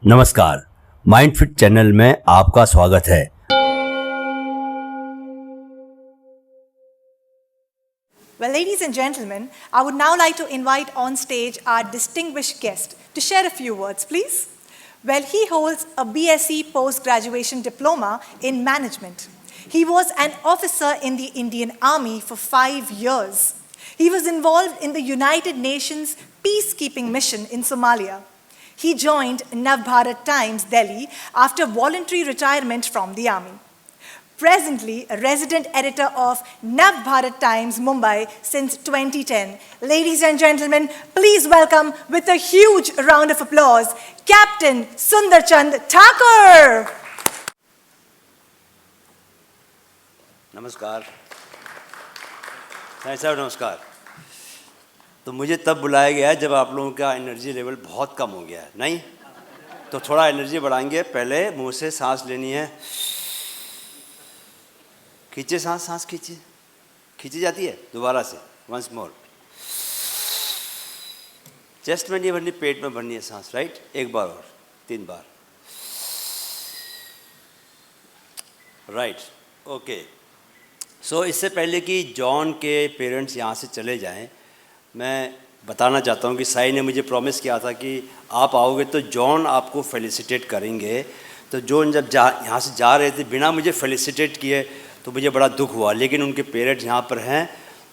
नमस्कार, माइंडफिट चैनल में आपका स्वागत है। Well, ladies and gentlemen, I would now like to invite on stage our distinguished guest to share a few words, please. Well, he holds a BSc post-graduation diploma in management. He was an officer in the Indian Army for 5 years. He was involved in the United Nations peacekeeping mission in Somalia. He joined Navbharat Times, Delhi, after voluntary retirement from the army. Presently a resident editor of Navbharat Times, Mumbai since 2010. Ladies and gentlemen, please welcome with a huge round of applause, Captain Sundarchand Thakur. नमस्कार साहब, नमस्कार। तो मुझे तब बुलाया गया जब आप लोगों का एनर्जी लेवल बहुत कम हो गया है, नहीं? तो थोड़ा एनर्जी बढ़ाएंगे। पहले मुंह से सांस लेनी है, खींचे सांस, सांस खींचे, खींची जाती है। दोबारा से वंस मोर, चेस्ट में नहीं भरनी, पेट में भरनी है सांस, राइट? एक बार और, 3 बार, राइट, ओके। सो इससे पहले कि जॉन के पेरेंट्स यहाँ से चले जाएं, मैं बताना चाहता हूँ कि साई ने मुझे प्रॉमिस किया था कि आप आओगे तो जॉन आपको फेलिसिटेट करेंगे। तो जॉन जब यहाँ से जा रहे थे बिना मुझे फेलिसिटेट किए तो मुझे बड़ा दुख हुआ, लेकिन उनके पेरेंट्स यहाँ पर हैं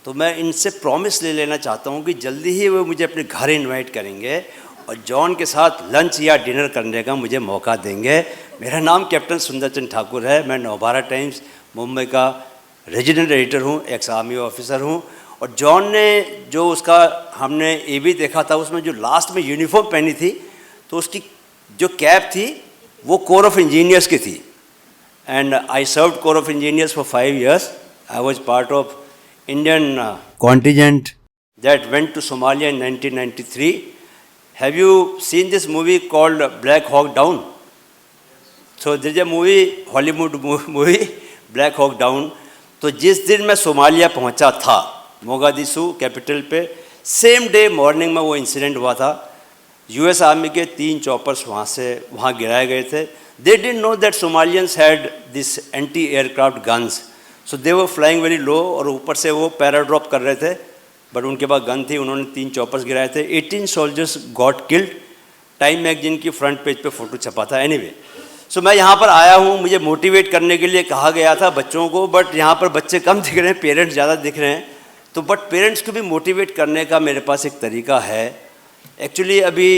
तो मैं इनसे प्रॉमिस ले लेना चाहता हूँ कि जल्दी ही वो मुझे अपने घर इनवाइट करेंगे और जॉन के साथ लंच या डिनर करने का मुझे मौका देंगे। मेरा नाम कैप्टन सुंदरचंद ठाकुर है। मैं नवभारत टाइम्स मुंबई का रेजिडेंट एडिटर हूँ, एक्स आर्मी ऑफिसर हूँ। और जॉन ने जो उसका हमने ये भी देखा था, उसमें जो लास्ट में यूनिफॉर्म पहनी थी तो उसकी जो कैप थी वो कोर ऑफ इंजीनियर्स की थी। And I served Corps of Engineers for 5 years. I was part of Indian contingent that went to Somalia in 1993. Have you seen this movie called Black Hawk Down? So there is a movie, Hollywood movie, Black Hawk Down. तो जिस दिन मैं Somalia पहुंचा था, Mogadishu capital पे, same day morning में वो incident हुआ था। यूएस आर्मी के 3 चॉपर्स वहाँ गिराए गए थे। They didn't know that Somalians had this anti-aircraft guns, so they were flying very low और ऊपर से वो पैराड्रॉप कर रहे थे, बट उनके पास गन थी। उन्होंने 3 चॉपर्स गिराए थे। 18 soldiers got killed। Time magazine की फ्रंट पेज पे फोटो छपा था। एनीवे, सो मैं यहाँ पर आया हूँ, मुझे मोटिवेट करने के लिए कहा गया था बच्चों को, बट यहाँ पर बच्चे कम दिख रहे हैं, पेरेंट्स ज़्यादा दिख रहे हैं। तो बट पेरेंट्स को भी मोटिवेट करने का मेरे पास एक तरीका है। एक्चुअली अभी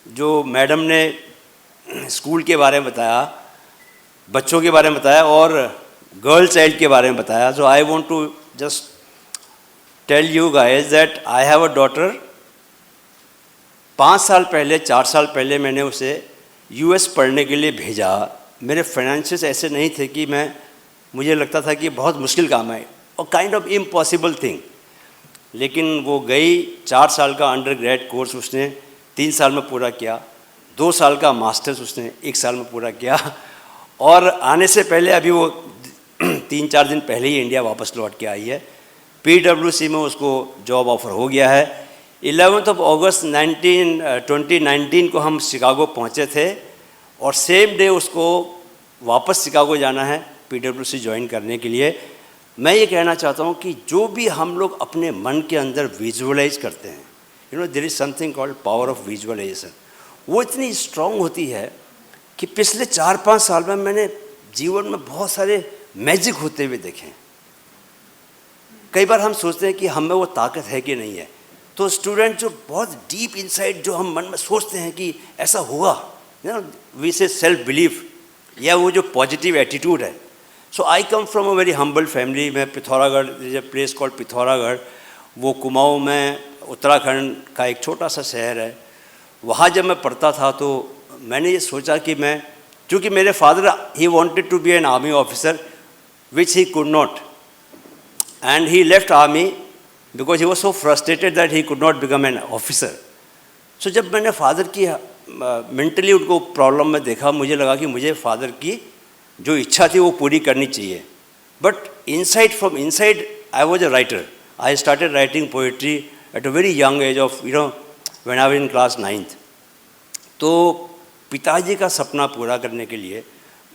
जो मैडम ने स्कूल के बारे में बताया, बच्चों के बारे में बताया और गर्ल चाइल्ड के बारे में बताया, so I want to just tell you guys that I have a daughter. 5 साल पहले, 4 साल पहले मैंने उसे यूएस पढ़ने के लिए भेजा। मेरे फाइनेंशियल्स ऐसे नहीं थे कि मुझे लगता था कि बहुत मुश्किल काम है और काइंड ऑफ इम्पॉसिबल थिंग, लेकिन वो गई। 4 साल का अंडर ग्रेड कोर्स उसने 3 साल में पूरा किया, 2 साल का मास्टर्स उसने 1 साल में पूरा किया, और आने से पहले अभी वो 3-4 दिन पहले ही इंडिया वापस लौट के आई है। पीडब्ल्यूसी में उसको जॉब ऑफर हो गया है। 11 अगस्त 2019 को हम शिकागो पहुंचे थे और सेम डे उसको वापस शिकागो जाना है पीडब्ल्यूसी ज्वाइन करने के लिए। मैं ये कहना चाहता हूँ कि जो भी हम लोग अपने मन के अंदर विजुअलाइज करते हैं, you know, there is something called power of visualization. वो इतनी स्ट्रांग होती है कि पिछले 4-5 साल में मैंने जीवन में बहुत सारे मैजिक होते हुए देखे हैं। कई बार हम सोचते हैं कि हम में वो ताकत है कि नहीं है। तो स्टूडेंट जो बहुत डीप इनसाइड जो हम मन में सोचते हैं कि ऐसा होगा, you know, we say self belief या वो जो पॉजिटिव एटीट्यूड है। So I come from a very humble family. मैं पिथौरागढ़, प्लेस कॉल्ड पिथौरागढ़, वो कुमाऊँ में उत्तराखंड का एक छोटा सा शहर है। वहाँ जब मैं पढ़ता था तो मैंने ये सोचा कि मैं, क्योंकि मेरे father he wanted to be an army officer which he could not, and he left army because he was so frustrated that he could not become an officer. So जब मैंने फादर की मेंटली उनको problem में देखा, मुझे लगा कि मुझे फादर की जो इच्छा थी वो पूरी करनी चाहिए। But inside, from inside I was a writer. I started writing poetry at a very young age of, you know, when I was in class 9th। तो पिताजी का सपना पूरा करने के लिए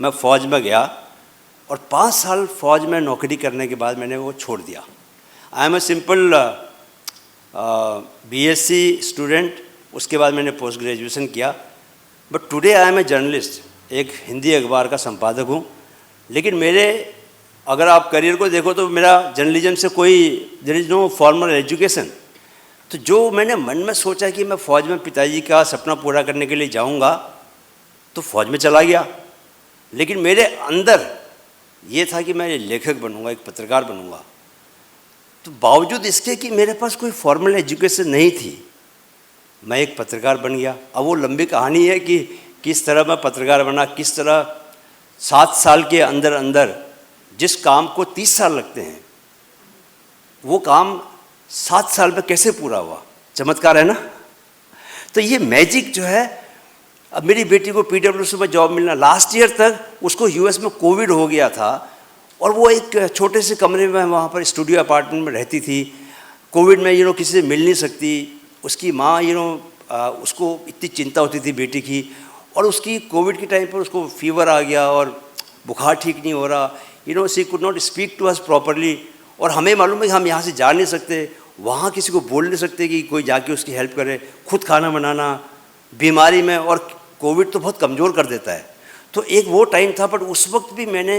मैं फ़ौज में गया और 5 साल फ़ौज में नौकरी करने के बाद मैंने वो छोड़ दिया। I am a simple BSc student, उसके बाद मैंने पोस्ट ग्रेजुएशन किया, but today I am a journalist, एक हिंदी अखबार का संपादक हूँ। लेकिन मेरे अगर आप करियर को देखो तो मेरा जर्नलिज्म से कोई there is no formal education. तो जो मैंने मन में सोचा कि मैं फ़ौज में पिताजी का सपना पूरा करने के लिए जाऊंगा, तो फ़ौज में चला गया। लेकिन मेरे अंदर ये था कि मैं लेखक बनूंगा, एक पत्रकार बनूंगा। तो बावजूद इसके कि मेरे पास कोई फॉर्मल एजुकेशन नहीं थी, मैं एक पत्रकार बन गया। अब वो लंबी कहानी है कि किस तरह मैं पत्रकार बना, किस तरह 7 साल के अंदर अंदर जिस काम को 30 साल लगते हैं, वो काम 7 साल में कैसे पूरा हुआ। चमत्कार है ना। तो ये मैजिक जो है, अब मेरी बेटी को PWC में जॉब मिलना, लास्ट ईयर तक उसको US में कोविड हो गया था और वो एक छोटे से कमरे में वहाँ पर स्टूडियो अपार्टमेंट में रहती थी। कोविड में किसी से मिल नहीं सकती। उसकी माँ उसको इतनी चिंता होती थी बेटी की, और उसकी कोविड के टाइम पर उसको फीवर आ गया और बुखार ठीक नहीं हो रहा। She could not speak to us properly, और हमें मालूम है कि हम यहाँ से जा नहीं सकते, वहाँ किसी को बोल नहीं सकते कि कोई जाके उसकी हेल्प करे। खुद खाना बनाना बीमारी में, और कोविड तो बहुत कमज़ोर कर देता है। तो एक वो टाइम था, बट उस वक्त भी मैंने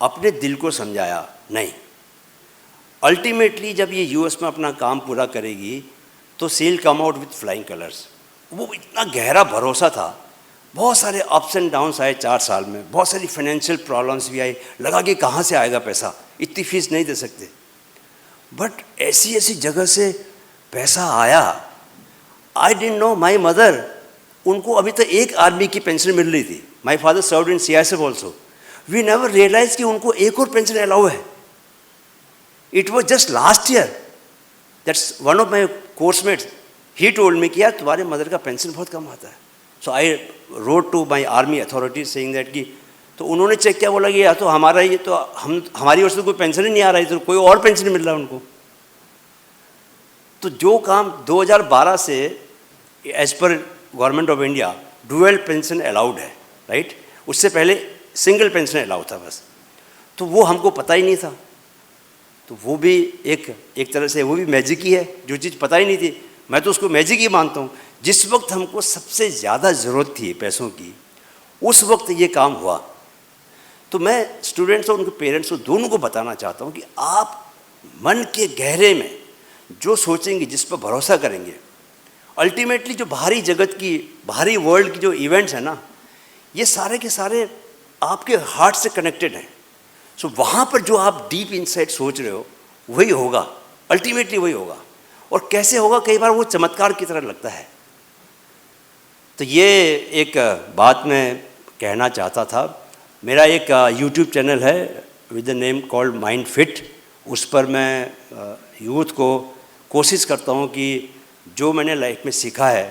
अपने दिल को समझाया, नहीं, अल्टीमेटली जब ये US में अपना काम पूरा करेगी तो she come out with flying colours. वो इतना गहरा भरोसा था। बहुत सारे अप्स एंड डाउन्स आए 4 साल में, बहुत सारी फाइनेंशियल प्रॉब्लम्स भी आई, लगा कि कहाँ से आएगा पैसा, इतनी फीस नहीं दे सकते। बट ऐसी ऐसी जगह से पैसा आया। I didn't know my mother, उनको अभी तक एक आर्मी की पेंशन मिल रही थी। My father served in CISF also. We never realize कि उनको एक और पेंशन अलाउ है। It was just last year that's one of my coursemates, he told me कि यार तुम्हारे मदर का पेंशन बहुत कम आता है। So I wrote to my army authorities saying that कि, तो उन्होंने चेक किया, बोला कि या तो हमारा ये तो हमारी ओर से कोई पेंशन ही नहीं आ रही, तो कोई और पेंशन मिल रहा है उनको। तो जो काम 2012 से as per government of India dual pension allowed है, राइट, उससे पहले सिंगल पेंशन अलाउड था बस। तो वो हमको पता ही नहीं था। तो वो भी एक तरह से वो भी मैजिक ही है, जो चीज़ पता ही नहीं थी। मैं तो उसको मैजिक ही मानता हूँ। जिस वक्त हमको सबसे ज़्यादा ज़रूरत थी पैसों की, उस वक्त ये काम हुआ। तो मैं स्टूडेंट्स और उनके पेरेंट्स को दोनों को बताना चाहता हूँ कि आप मन के गहरे में जो सोचेंगे, जिस पर भरोसा करेंगे, अल्टीमेटली जो बाहरी जगत की, बाहरी वर्ल्ड की जो इवेंट्स हैं ना, ये सारे के सारे आपके हार्ट से कनेक्टेड हैं। सो वहाँ पर जो आप डीप इनसाइड सोच रहे हो, वही होगा, अल्टीमेटली वही होगा। और कैसे होगा, कई बार वो चमत्कार की तरह लगता है। तो ये एक बात मैं कहना चाहता था। मेरा एक YouTube चैनल है with the name called mind fit. उस पर मैं यूथ को कोशिश करता हूँ कि जो मैंने लाइफ में सीखा है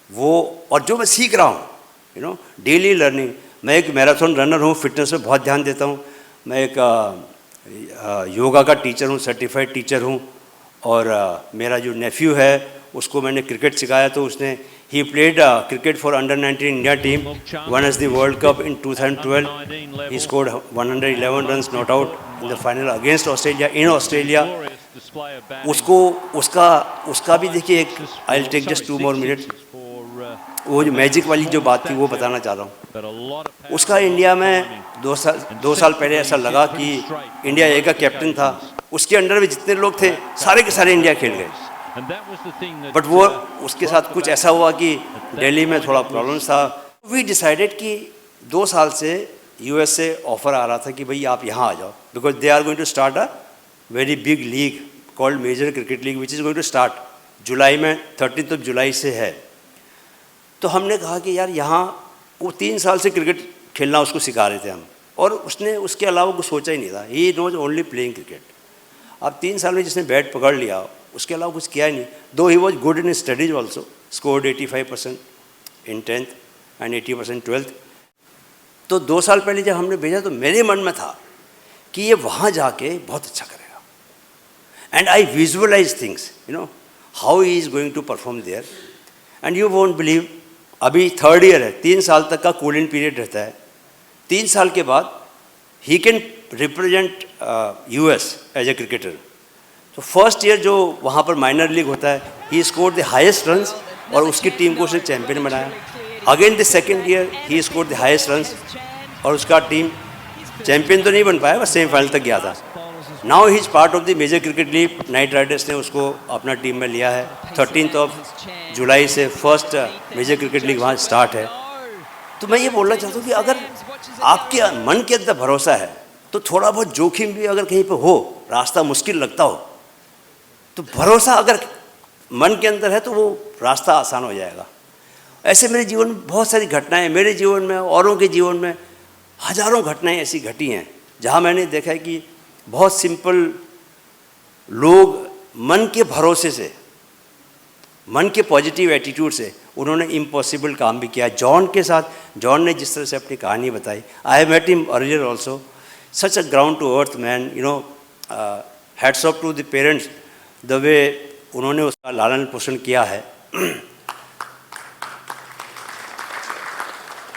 वो, और जो मैं सीख रहा हूँ, डेली लर्निंग। मैं एक मैराथन रनर हूँ, फिटनेस पे बहुत ध्यान देता हूँ। मैं एक योगा का टीचर हूँ, सर्टिफाइड टीचर हूँ। और मेरा जो नेफ्यू है उसको मैंने क्रिकेट सिखाया, तो उसने he played cricket for under-19 India team, won us the World Cup in 2012. He scored 111 runs not out in the final against Australia in Australia. उसका भी देखिए एक, I'll take just 2 more minutes. वो जो magic वाली जो बात थी वो बताना चाह रहा हूँ। उसका इंडिया में 2 साल पहले ऐसा लगा कि इंडिया ए का कैप्टन था, उसके अंडर में जितने लोग थे सारे के सारे इंडिया खेल गए। बट वो उसके साथ कुछ ऐसा हुआ कि दिल्ली में थोड़ा प्रॉब्लम था। वी डिसाइडेड कि 2 साल से US से ऑफर आ रहा था कि भाई आप यहाँ आ जाओ, because they are going to start a very big league called major cricket league, which is going to start July में, 30 जुलाई से है। तो हमने कहा कि यार यहाँ, वो 3 साल से क्रिकेट खेलना उसको सिखा रहे थे हम, और उसने उसके अलावा कुछ सोचा ही नहीं था। He knows only playing cricket. अब 3 साल में जिसने बैट पकड़ लिया, उसके अलावा कुछ किया ही नहीं। दो he was good in studies also, scored 85% in 10th and 80% 12th। तो 2 साल पहले जब हमने भेजा तो मेरे मन में था कि ये वहाँ जाके बहुत अच्छा करेगा। And I visualize things, how he is going to perform there. And you won't believe, अभी 3rd ईयर है, 3 साल तक का कूलिंग पीरियड रहता है। 3 साल के बाद he can represent US as a cricketer. तो फर्स्ट ईयर जो वहाँ पर माइनर लीग होता है, he score the highest runs और उसकी टीम को उसने चैंपियन बनाया। Again the second year he score the highest runs और उसका टीम चैंपियन तो नहीं बन पाया, बस सेमीफाइनल तक गया था। Now he is part of the major cricket league. Knight riders ने उसको अपना टीम में लिया है। 13 जुलाई से फर्स्ट मेजर क्रिकेट लीग वहाँ स्टार्ट है। तो मैं ये बोलना चाहता हूँ कि अगर आपके मन के अंदर भरोसा है तो थोड़ा बहुत जोखिम भी अगर कहीं पर हो, रास्ता मुश्किल लगता हो, तो भरोसा अगर मन के अंदर है तो वो रास्ता आसान हो जाएगा। ऐसे मेरे जीवन में बहुत सारी घटनाएं, मेरे जीवन में, औरों के जीवन में हजारों घटनाएं ऐसी घटी हैं जहां मैंने देखा है कि बहुत सिंपल लोग मन के भरोसे से, मन के पॉजिटिव एटीट्यूड से उन्होंने इम्पॉसिबल काम भी किया। जॉन के साथ, जॉन ने जिस तरह से अपनी कहानी बताई, I have met him earlier also, such a ground to earth man, you know, hats off to the parents, the way उन्होंने उसका लालन पोषण किया है।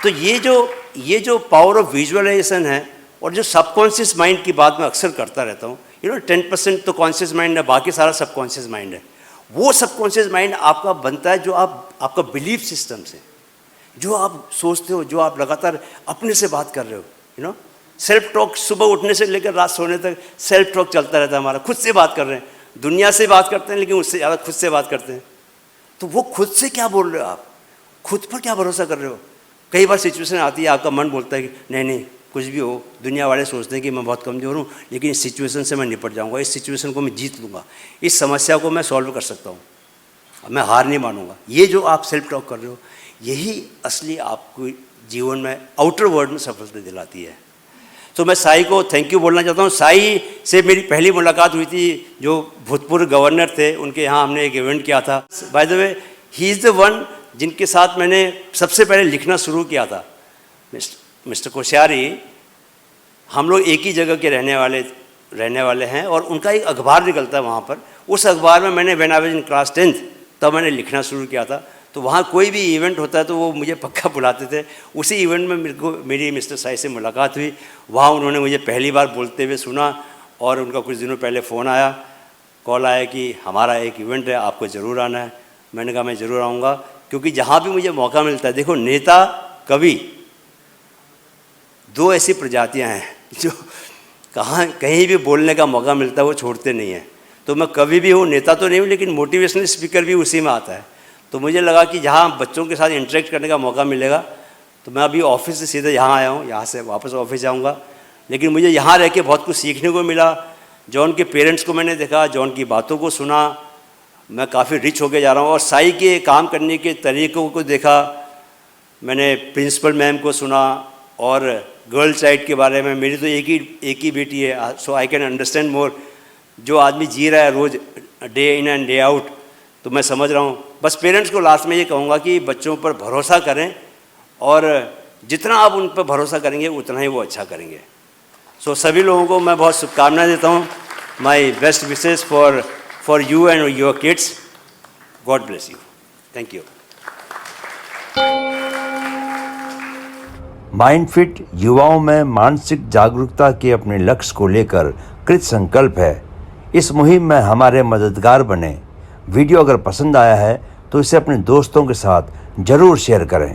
तो ये जो पावर ऑफ विजुअलाइजेशन है और जो सबकॉन्शियस माइंड की बात मैं अक्सर करता रहता हूँ, यू नो 10% तो कॉन्शियस माइंड है, बाकी सारा सबकॉन्शियस माइंड है। वो सबकॉन्शियस माइंड आपका बनता है जो आपका बिलीफ सिस्टम से, जो आप सोचते हो, जो आप लगातार अपने से बात कर रहे हो, यू नो, सेल्फ टॉक, सुबह उठने से लेकर रात सोने तक सेल्फ टॉक चलता रहता है हमारा, खुद से बात कर रहे हैं। दुनिया से बात करते हैं लेकिन उससे ज़्यादा खुद से बात करते हैं। तो वो खुद से क्या बोल रहे हो आप, खुद पर क्या भरोसा कर रहे हो? कई बार सिचुएशन आती है, आपका मन बोलता है कि नहीं कुछ भी हो, दुनिया वाले सोचते हैं कि मैं बहुत कमज़ोर हूँ, लेकिन इस सिचुएशन से मैं निपट जाऊँगा, इस सिचुएशन को मैं जीत लूँगा, इस समस्या को मैं सॉल्व कर सकता हूँ, मैं हार नहीं मानूंगा। ये जो आप सेल्फ टॉक कर रहे हो, यही असली आपको जीवन में आउटर वर्ल्ड में सफलता दिलाती है। तो मैं साई को थैंक यू बोलना चाहता हूँ। साई से मेरी पहली मुलाकात हुई थी, जो भूतपूर्व गवर्नर थे, उनके यहाँ हमने एक इवेंट किया था। By the way, he is the one जिनके साथ मैंने सबसे पहले लिखना शुरू किया था। मिस्टर कोश्यारी, हम लोग एक ही जगह के रहने वाले हैं और उनका एक अखबार निकलता है वहाँ पर। उस अखबार में मैंने when I was in class 10th तब मैंने लिखना शुरू किया था। तो वहाँ कोई भी इवेंट होता है तो वो मुझे पक्का बुलाते थे। उसी इवेंट में मेरी मिस्टर साई से मुलाकात हुई। वहाँ उन्होंने मुझे पहली बार बोलते हुए सुना और उनका कुछ दिनों पहले फ़ोन आया, कॉल आया कि हमारा एक इवेंट है, आपको ज़रूर आना है। मैंने कहा मैं ज़रूर आऊँगा, क्योंकि जहाँ भी मुझे मौका मिलता है, देखो नेता कवि दो ऐसी प्रजातियाँ हैं जो कहीं भी बोलने का मौका मिलता है वो छोड़ते नहीं हैं। तो मैं कवि भी हूँ, नेता तो नहीं हूँ, लेकिन मोटिवेशनल स्पीकर भी उसी में आता है। तो मुझे लगा कि जहाँ बच्चों के साथ इंटरेक्ट करने का मौका मिलेगा, तो मैं अभी ऑफिस से सीधे यहाँ आया हूँ, यहाँ से वापस ऑफिस जाऊँगा। लेकिन मुझे यहाँ रह के बहुत कुछ सीखने को मिला। जॉन के पेरेंट्स को मैंने देखा, जॉन की बातों को सुना, मैं काफ़ी रिच होके जा रहा हूँ। और साई के काम करने के तरीक़ों को देखा, मैंने प्रिंसिपल मैम को सुना और गर्ल चाइल्ड के बारे में। मेरी तो एक ही बेटी है, so I can understand more. जो आदमी जी रहा है रोज़ day in and day out, तो मैं समझ रहा हूँ। बस पेरेंट्स को लास्ट में ये कहूँगा कि बच्चों पर भरोसा करें और जितना आप उन पर भरोसा करेंगे उतना ही वो अच्छा करेंगे। सो सभी लोगों को मैं बहुत शुभकामनाएं देता हूँ। My best wishes for you and your kids. God bless you. Thank you. Mindfit युवाओं में मानसिक जागरूकता के अपने लक्ष्य को लेकर कृत संकल्प है। इस मुहिम में हमारे मददगार बने। वीडियो अगर पसंद आया है तो इसे अपने दोस्तों के साथ जरूर शेयर करें।